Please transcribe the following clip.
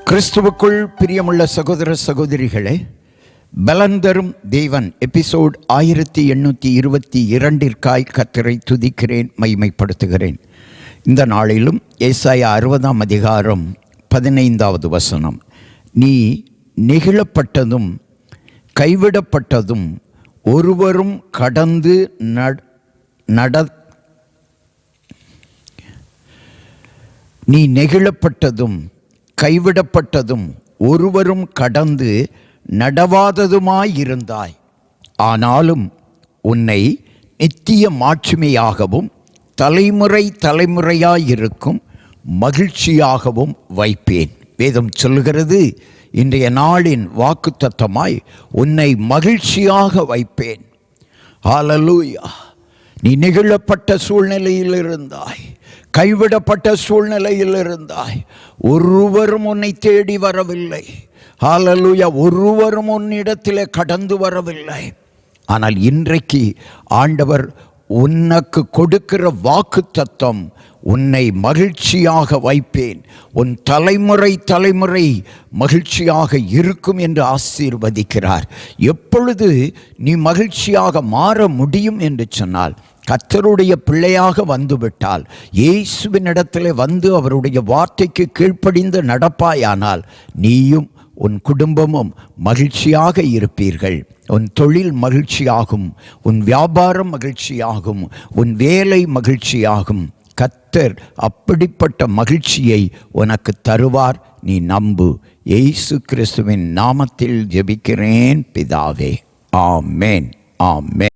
கிறிஸ்துவுக்குள் பிரியமுள்ள சகோதர சகோதரிகளே, பலந்தரும் தேவன் எபிசோட் 1822 கர்த்தரை துதிக்கிறேன், மகிமைப்படுத்துகிறேன். இந்த நாளிலும் ஏசாயா 60 அதிகாரம் 15வது வசனம், நீ நெகிழப்பட்டதும் கைவிடப்பட்டதும் ஒருவரும் கடந்து நீ நெகிழப்பட்டதும் கைவிடப்பட்டதும் ஒருவரும் கடந்து நடவாததுமாயிருந்தாய். ஆனாலும் உன்னை நித்திய மாட்சிமையாகவும் தலைமுறை தலைமுறையாயிருக்கும் மகிழ்ச்சியாகவும் வைப்பேன். வேதம் சொல்லுகிறது, இன்றைய நாளின் வாக்குத்தத்தமாய் உன்னை மகிழ்ச்சியாக வைப்பேன். ஹல்லேலூயா. நீ நெகிழப்பட்ட சூழ்நிலையில் இருந்தாய், கைவிடப்பட்ட சூழ்நிலையில் இருந்தாய். ஒருவரும் உன்னை தேடி வரவில்லை. ஹல்லேலூயா. ஒருவரும் உன்னிடத்திலே கடந்து வரவில்லை. ஆனால் இன்றைக்கு ஆண்டவர் உனக்கு கொடுக்கிற வாக்குத்தத்தம், உன்னை மகிழ்ச்சியாக வைப்பேன், உன் தலைமுறை தலைமுறை மகிழ்ச்சியாக இருக்கும் என்று ஆசீர்வதிக்கிறார். எப்பொழுது நீ மகிழ்ச்சியாக மாற முடியும் என்று சொன்னால், கர்த்தருடைய பிள்ளையாக வந்துவிட்டால், இயேசுவினிடத்தில் வந்து அவருடைய வார்த்தைக்கு கீழ்ப்படிந்து நடப்பாயானால், நீயும் உன் குடும்பமும் மகிழ்ச்சியாக இருப்பீர்கள். உன் தொழில் மகிழ்ச்சியாகும், உன் வியாபாரம் மகிழ்ச்சியாகும், உன் வேலை மகிழ்ச்சியாகும். கர்த்தர் அப்படிப்பட்ட மகிழ்ச்சியை உனக்கு தருவார். நீ நம்பு. இயேசு கிறிஸ்துவின் நாமத்தில் ஜெபிக்கிறேன் பிதாவே. ஆமென், ஆமென்.